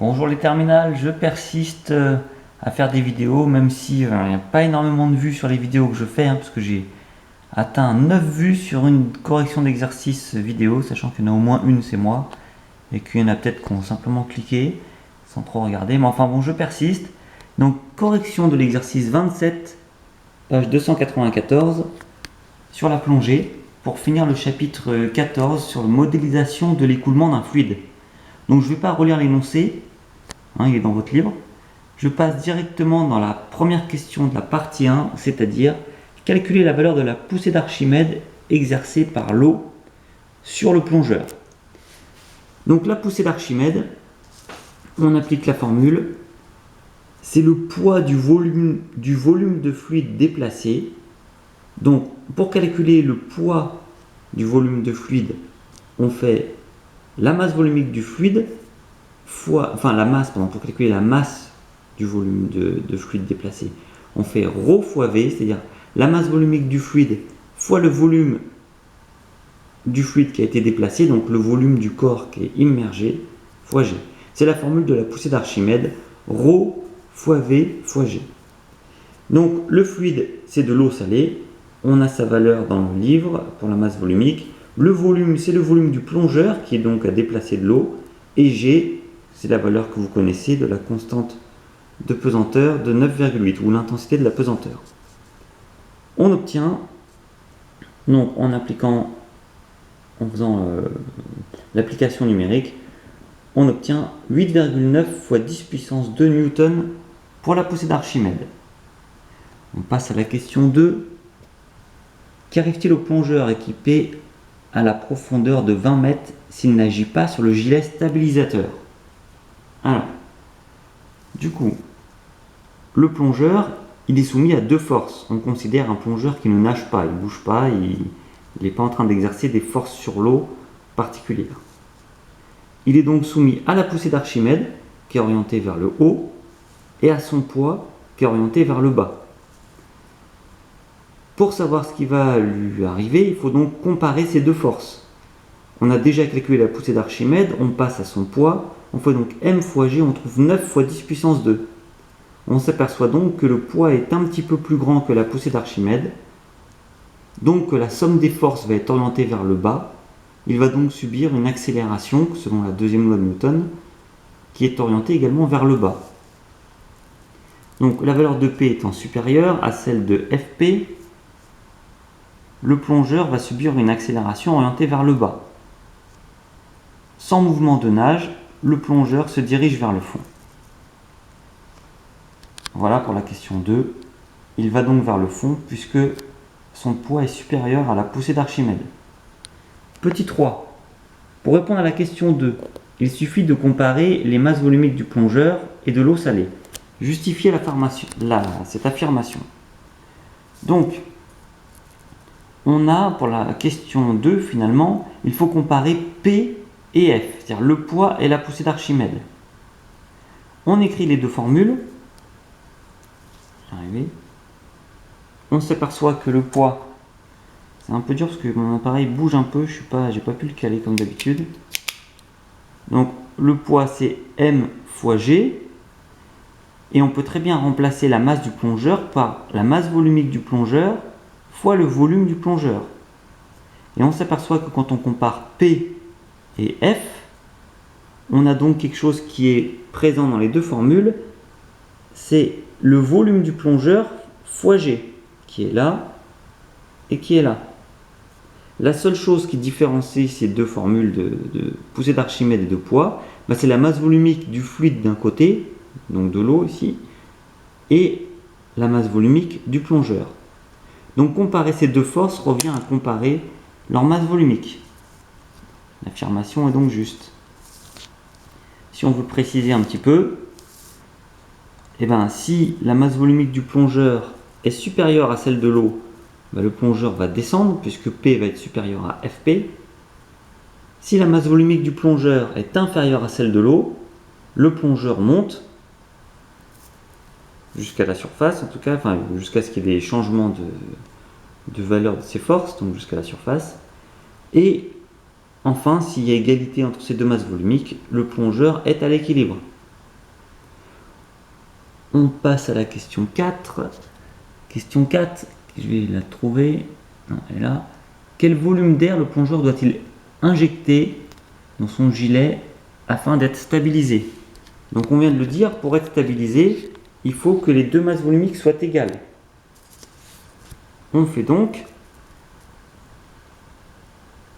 Bonjour les terminales, je persiste à faire des vidéos, même si il n'y a pas énormément de vues sur les vidéos que je fais, parce que j'ai atteint 9 vues sur une correction d'exercice vidéo, sachant qu'il y en a au moins une, c'est moi, et qu'il y en a peut-être qui ont simplement cliqué, sans trop regarder, mais enfin bon, je persiste. Donc, correction de l'exercice 27, page 294, sur la plongée, pour finir le chapitre 14 sur la modélisation de l'écoulement d'un fluide. Donc je ne vais pas relire l'énoncé, il est dans votre livre. Je passe directement dans la première question de la partie 1, c'est-à-dire calculer la valeur de la poussée d'Archimède exercée par l'eau sur le plongeur. Donc la poussée d'Archimède, on applique la formule, c'est le poids du volume de fluide déplacé. Donc pour calculer le poids du volume de fluide, on fait la masse volumique du fluide fois, pour calculer la masse du volume de fluide déplacé, on fait ρ fois V, c'est-à-dire la masse volumique du fluide fois le volume du fluide qui a été déplacé, donc le volume du corps qui est immergé, fois G. C'est la formule de la poussée d'Archimède, ρ fois V fois G. Donc le fluide, c'est de l'eau salée, on a sa valeur dans le livre pour la masse volumique. Le volume, c'est le volume du plongeur qui est donc à déplacer de l'eau. Et G, c'est la valeur que vous connaissez de la constante de pesanteur de 9,8 ou l'intensité de la pesanteur. On obtient, donc en faisant l'application numérique, on obtient 8,9 fois 10 puissance 2 newtons pour la poussée d'Archimède. On passe à la question 2. Qu'arrive-t-il au plongeur équipé à la profondeur de 20 mètres s'il n'agit pas sur le gilet stabilisateur? Alors, du coup, le plongeur, il est soumis à deux forces. On considère un plongeur qui ne nage pas, il ne bouge pas, il n'est pas en train d'exercer des forces sur l'eau particulières. Il est donc soumis à la poussée d'Archimède, qui est orientée vers le haut, et à son poids, qui est orienté vers le bas. Pour savoir ce qui va lui arriver, il faut donc comparer ces deux forces. On a déjà calculé la poussée d'Archimède, on passe à son poids, on fait donc m fois g, on trouve 9 fois 10 puissance 2. On s'aperçoit donc que le poids est un petit peu plus grand que la poussée d'Archimède, donc que la somme des forces va être orientée vers le bas. Il va donc subir une accélération, selon la deuxième loi de Newton, qui est orientée également vers le bas. Donc la valeur de P étant supérieure à celle de Fp, le plongeur va subir une accélération orientée vers le bas. Sans mouvement de nage, le plongeur se dirige vers le fond. Voilà pour la question 2. Il va donc vers le fond puisque son poids est supérieur à la poussée d'Archimède. Petit 3. Pour répondre à la question 2, il suffit de comparer les masses volumiques du plongeur et de l'eau salée. Justifiez cette affirmation. Donc, on a pour la question 2, finalement, il faut comparer P et F, c'est-à-dire le poids et la poussée d'Archimède. On écrit les deux formules. On s'aperçoit que le poids, c'est un peu dur parce que mon appareil bouge un peu, j'ai pas pu le caler comme d'habitude. Donc le poids c'est m fois g, et on peut très bien remplacer la masse du plongeur par la masse volumique du plongeur fois le volume du plongeur. Et on s'aperçoit que quand on compare P et F, on a donc quelque chose qui est présent dans les deux formules, c'est le volume du plongeur fois G, qui est là et qui est là. La seule chose qui différencie ces deux formules de poussée d'Archimède et de poids, c'est la masse volumique du fluide d'un côté, donc de l'eau ici, et la masse volumique du plongeur. Donc comparer ces deux forces revient à comparer leur masse volumique. L'affirmation est donc juste. Si on veut préciser un petit peu, si la masse volumique du plongeur est supérieure à celle de l'eau, le plongeur va descendre puisque P va être supérieur à Fp. Si la masse volumique du plongeur est inférieure à celle de l'eau, le plongeur monte jusqu'à la surface, en tout cas, jusqu'à ce qu'il y ait des changements de valeur de ses forces, donc jusqu'à la surface. Et enfin, s'il y a égalité entre ces deux masses volumiques, le plongeur est à l'équilibre. On passe à la question 4. Question 4, je vais la trouver. Non, elle est là. Quel volume d'air le plongeur doit-il injecter dans son gilet afin d'être stabilisé? Donc on vient de le dire, pour être stabilisé, il faut que les deux masses volumiques soient égales. On fait donc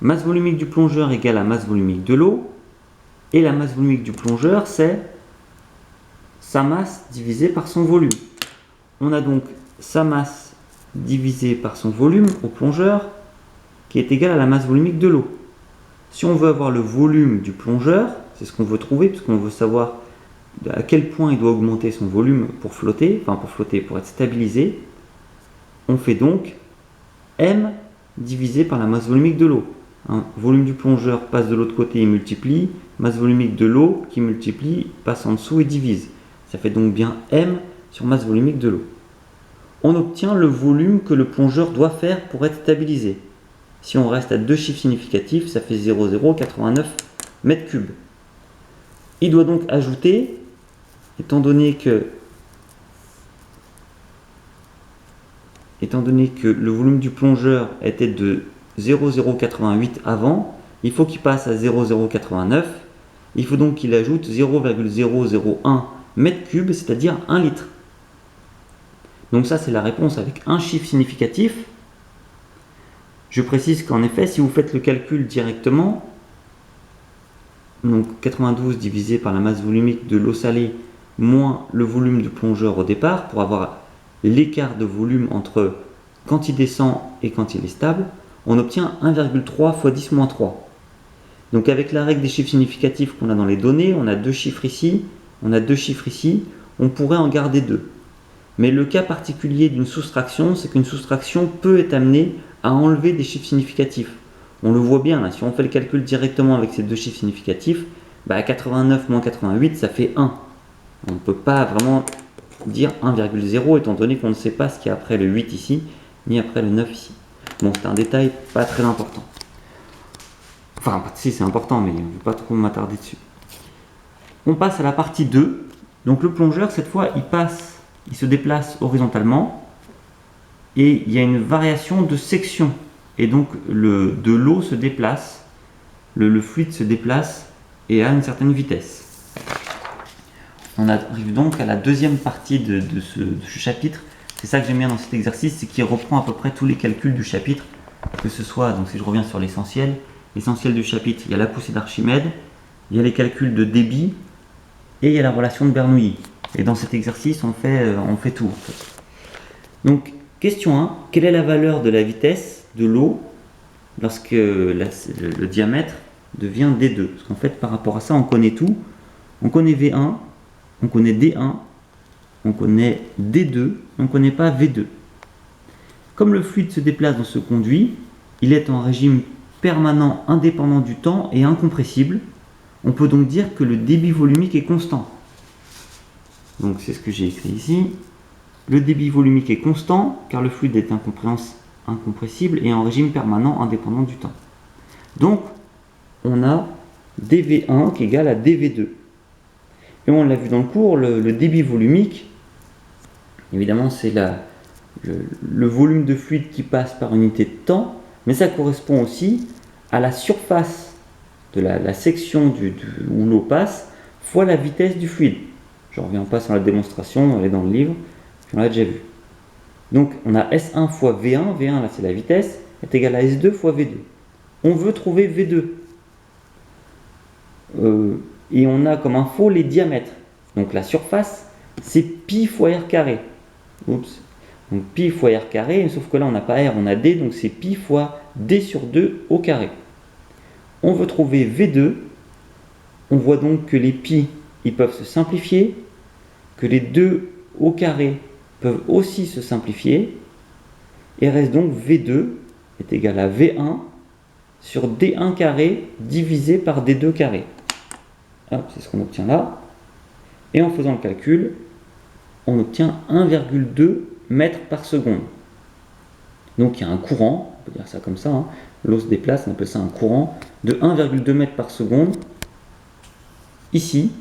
masse volumique du plongeur égale à masse volumique de l'eau. Et la masse volumique du plongeur, c'est sa masse divisée par son volume. On a donc sa masse divisée par son volume au plongeur qui est égal à la masse volumique de l'eau. Si on veut avoir le volume du plongeur, c'est ce qu'on veut trouver, puisqu'on veut savoir à quel point il doit augmenter son volume pour flotter, pour être stabilisé, on fait donc M divisé par la masse volumique de l'eau. Volume du plongeur passe de l'autre côté et multiplie, masse volumique de l'eau qui multiplie, passe en dessous et divise. Ça fait donc bien M sur masse volumique de l'eau. On obtient le volume que le plongeur doit faire pour être stabilisé. Si on reste à deux chiffres significatifs, ça fait 0,089 mètres cubes. Il doit donc ajouter, étant donné que le volume du plongeur était de 0,088 avant, il faut qu'il passe à 0,089. Il faut donc qu'il ajoute 0,001 mètres cubes, c'est-à-dire 1 litre. Donc ça, c'est la réponse avec un chiffre significatif. Je précise qu'en effet, si vous faites le calcul directement, donc 92 divisé par la masse volumique de l'eau salée moins le volume du plongeur au départ, pour avoir l'écart de volume entre quand il descend et quand il est stable, on obtient 1,3 fois 10 moins 3. Donc avec la règle des chiffres significatifs qu'on a dans les données, on a deux chiffres ici, on a deux chiffres ici, on pourrait en garder deux. Mais le cas particulier d'une soustraction, c'est qu'une soustraction peut être amenée à enlever des chiffres significatifs. On le voit bien, là, si on fait le calcul directement avec ces deux chiffres significatifs, 89 moins 88, ça fait 1. On ne peut pas vraiment dire 1,0 étant donné qu'on ne sait pas ce qu'il y a après le 8 ici, ni après le 9 ici. Bon, c'est un détail pas très important. Enfin, si, c'est important, mais je ne vais pas trop m'attarder dessus. On passe à la partie 2. Donc le plongeur, cette fois, il se déplace horizontalement et il y a une variation de section. Et donc de l'eau se déplace, le fluide se déplace et à une certaine vitesse. On arrive donc à la deuxième partie de ce chapitre. C'est ça que j'aime bien dans cet exercice, c'est qu'il reprend à peu près tous les calculs du chapitre, que ce soit, donc si je reviens sur l'essentiel du chapitre, il y a la poussée d'Archimède, il y a les calculs de débit et il y a la relation de Bernoulli. Et dans cet exercice, on fait tout. En fait. Donc, question 1, quelle est la valeur de la vitesse de l'eau lorsque le diamètre devient D2? Parce qu'en fait, par rapport à ça, on connaît tout. On connaît V1, on connaît D1, on connaît D2, on ne connaît pas V2. Comme le fluide se déplace dans ce conduit, il est en régime permanent indépendant du temps et incompressible. On peut donc dire que le débit volumique est constant. Donc c'est ce que j'ai écrit ici. Le débit volumique est constant car le fluide est incompressible et en régime permanent indépendant du temps. Donc on a dV1 qui est égal à dV2. Et on l'a vu dans le cours, le débit volumique, évidemment c'est le volume de fluide qui passe par unité de temps, mais ça correspond aussi à la surface de la section où l'eau passe fois la vitesse du fluide. Je ne reviens pas sur la démonstration, elle est dans le livre, puis on l'a déjà vu. Donc on a S1 fois V1, V1 là c'est la vitesse, est égal à S2 fois V2. On veut trouver V2. Et on a comme info les diamètres. Donc la surface, c'est pi fois r carré. Oups. Donc pi fois r carré, sauf que là on n'a pas r, on a d, donc c'est pi fois d sur 2 au carré. On veut trouver V2. On voit donc que les pi, ils peuvent se simplifier, que les 2 au carré peuvent aussi se simplifier, et reste donc V2 est égal à V1 sur D1 carré divisé par D2 carré. C'est ce qu'on obtient là. Et en faisant le calcul, on obtient 1,2 mètres par seconde. Donc il y a un courant, on peut dire ça comme ça, hein. L'eau se déplace, on appelle ça un courant, de 1,2 mètres par seconde, ici,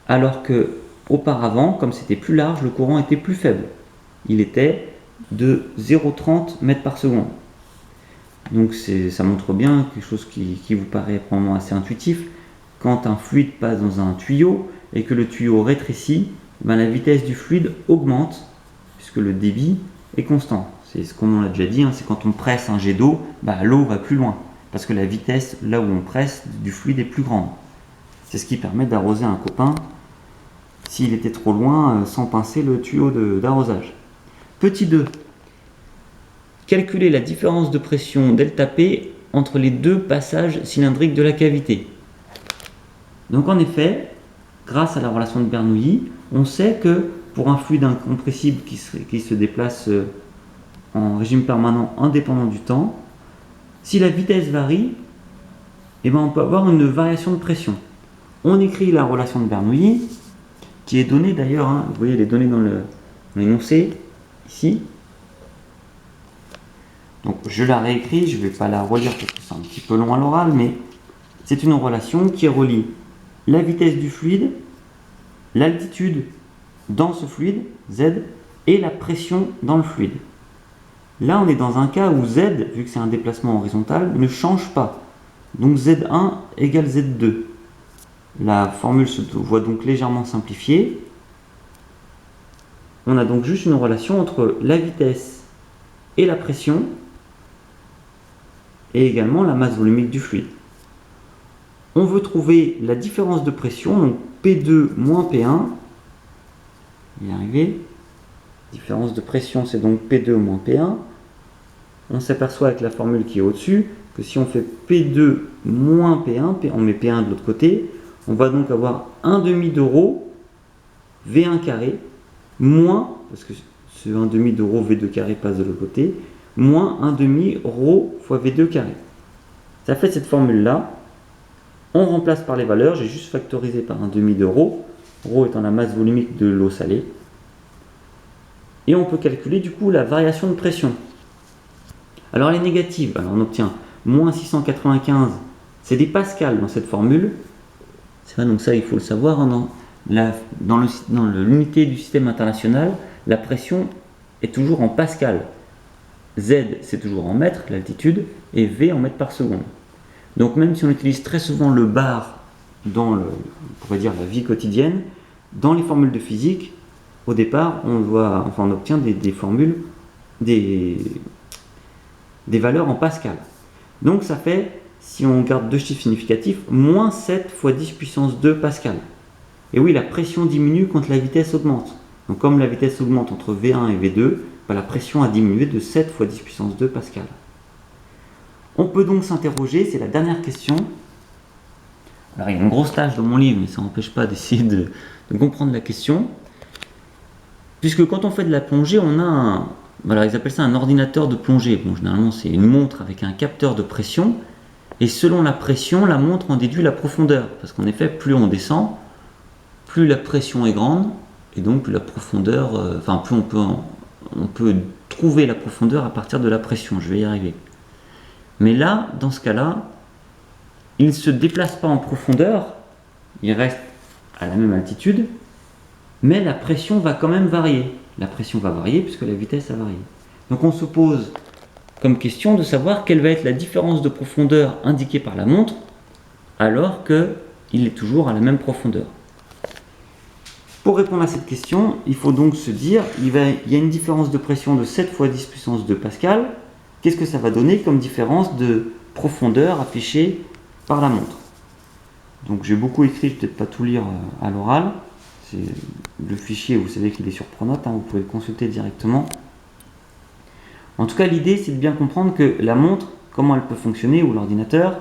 alors que Auparavant, comme c'était plus large, le courant était plus faible. Il était de 0,30 mètres par seconde. Donc ça montre bien quelque chose qui vous paraît probablement assez intuitif. Quand un fluide passe dans un tuyau et que le tuyau rétrécit, ben la vitesse du fluide augmente puisque le débit est constant. C'est ce qu'on l'a déjà dit, hein, c'est quand on presse un jet d'eau, ben, l'eau va plus loin parce que la vitesse là où on presse du fluide est plus grande. C'est ce qui permet d'arroser un copain s'il était trop loin sans pincer le tuyau d'arrosage. Petit 2. Calculer la différence de pression ΔP entre les deux passages cylindriques de la cavité. Donc en effet, grâce à la relation de Bernoulli, on sait que pour un fluide incompressible qui se déplace en régime permanent indépendant du temps, si la vitesse varie, eh ben on peut avoir une variation de pression. On écrit la relation de Bernoulli, qui est donnée d'ailleurs, hein, vous voyez, elle est donnée dans l'énoncé, ici. Donc je la réécris, je ne vais pas la relire parce que c'est un petit peu long à l'oral, mais c'est une relation qui relie la vitesse du fluide, l'altitude dans ce fluide, Z, et la pression dans le fluide. Là, on est dans un cas où Z, vu que c'est un déplacement horizontal, ne change pas. Donc Z1 égale Z2. La formule se voit donc légèrement simplifiée. On a donc juste une relation entre la vitesse et la pression, et également la masse volumique du fluide. On veut trouver la différence de pression, donc P2 moins P1. On va y arriver. Différence de pression, c'est donc P2 moins P1. On s'aperçoit avec la formule qui est au-dessus que si on fait P2 moins P1, on met P1 de l'autre côté, on va donc avoir 1 demi de rho V1 carré moins, parce que ce 1 demi de rho V2 carré passe de l'autre côté, moins 1 demi rho fois V2 carré. Ça fait cette formule-là. On remplace par les valeurs, j'ai juste factorisé par 1 demi de rho, rho étant la masse volumique de l'eau salée. Et on peut calculer du coup la variation de pression. Alors elle est négative, alors on obtient moins 695, c'est des pascals dans cette formule. C'est vrai, donc ça il faut le savoir, hein, dans l'unité du système international, la pression est toujours en pascal. Z c'est toujours en mètres, l'altitude, et V en mètres par seconde. Donc même si on utilise très souvent le bar dans on pourrait dire la vie quotidienne, dans les formules de physique, au départ, on obtient des formules, des valeurs en pascal. Donc ça fait, si on garde deux chiffres significatifs, moins 7 fois 10 puissance 2 pascal. Et oui, la pression diminue quand la vitesse augmente. Donc comme la vitesse augmente entre V1 et V2, la pression a diminué de 7 fois 10 puissance 2 pascal. On peut donc s'interroger, c'est la dernière question. Alors il y a une grosse tâche dans mon livre, mais ça n'empêche pas d'essayer de comprendre la question. Puisque quand on fait de la plongée, on a ils appellent ça un ordinateur de plongée. Bon, généralement c'est une montre avec un capteur de pression. Et selon la pression, la montre en déduit la profondeur. Parce qu'en effet, plus on descend, plus la pression est grande. Et donc plus la profondeur, plus on peut trouver la profondeur à partir de la pression. Je vais y arriver. Mais là, dans ce cas-là, il ne se déplace pas en profondeur, il reste à la même altitude, mais la pression va quand même varier. La pression va varier puisque la vitesse a varié. Donc on se pose comme question de savoir quelle va être la différence de profondeur indiquée par la montre alors qu'il est toujours à la même profondeur. Pour répondre à cette question, il faut donc se dire il y a une différence de pression de 7 fois 10 puissance 2 pascal. Qu'est-ce que ça va donner comme différence de profondeur affichée par la montre? Donc j'ai beaucoup écrit, je ne vais peut-être pas tout lire à l'oral. C'est le fichier, vous savez qu'il est sur Pronote, hein, vous pouvez le consulter directement. En tout cas, l'idée c'est de bien comprendre que la montre, comment elle peut fonctionner, ou l'ordinateur,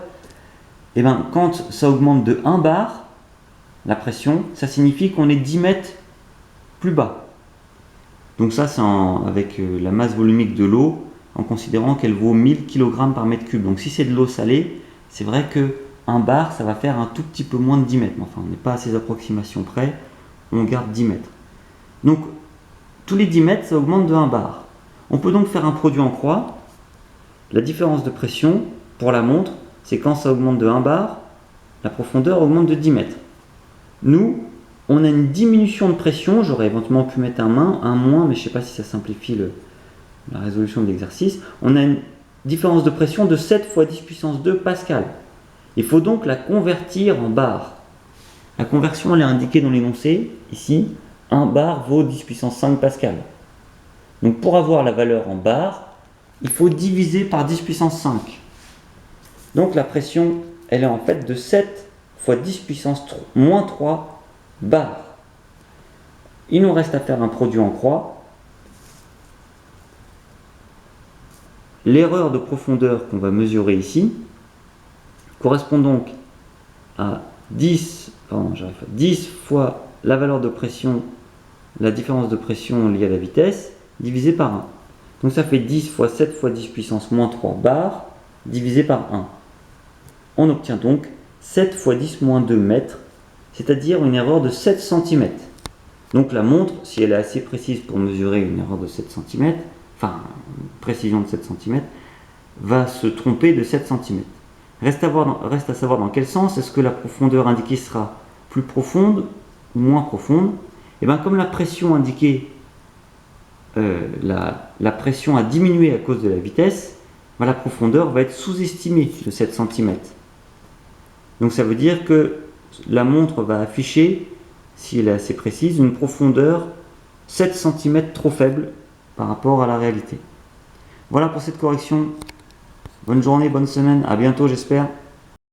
quand ça augmente de 1 bar, la pression, ça signifie qu'on est 10 mètres plus bas. Donc ça c'est avec la masse volumique de l'eau, en considérant qu'elle vaut 1000 kg par mètre cube. Donc si c'est de l'eau salée, c'est vrai que 1 bar, ça va faire un tout petit peu moins de 10 mètres. Enfin, on n'est pas à ces approximations près, on garde 10 mètres. Donc, tous les 10 mètres, ça augmente de 1 bar. On peut donc faire un produit en croix. La différence de pression, pour la montre, c'est quand ça augmente de 1 bar, la profondeur augmente de 10 mètres. Nous, On a une diminution de pression, j'aurais éventuellement pu mettre un moins, mais je ne sais pas si ça simplifie la résolution de l'exercice. On a une différence de pression de 7 fois 10 puissance 2 pascal. Il faut donc la convertir en bar. La conversion elle est indiquée dans l'énoncé, ici, 1 bar vaut 10 puissance 5 pascal. Donc pour avoir la valeur en bar, il faut diviser par 10 puissance 5. Donc la pression, elle est en fait de 7 fois 10 puissance moins 3 bar. Il nous reste à faire un produit en croix. L'erreur de profondeur qu'on va mesurer ici correspond donc à 10 fois la valeur de pression, la différence de pression liée à la vitesse, divisé par 1. Donc ça fait 10 fois 7 fois 10 puissance moins 3 bar, divisé par 1. On obtient donc 7 fois 10 moins 2 mètres, c'est-à-dire une erreur de 7 cm. Donc la montre, si elle est assez précise pour mesurer une erreur de 7 cm, enfin une précision de 7 cm, va se tromper de 7 cm. Reste à savoir dans quel sens. Est-ce que la profondeur indiquée sera plus profonde ou moins profonde? Et bien comme la pression indiquée, la pression a diminué à cause de la vitesse, ben, la profondeur va être sous-estimée de 7 cm. Donc ça veut dire que la montre va afficher, si elle est assez précise, une profondeur 7 cm trop faible par rapport à la réalité. Voilà pour cette correction. Bonne journée, bonne semaine, à bientôt j'espère.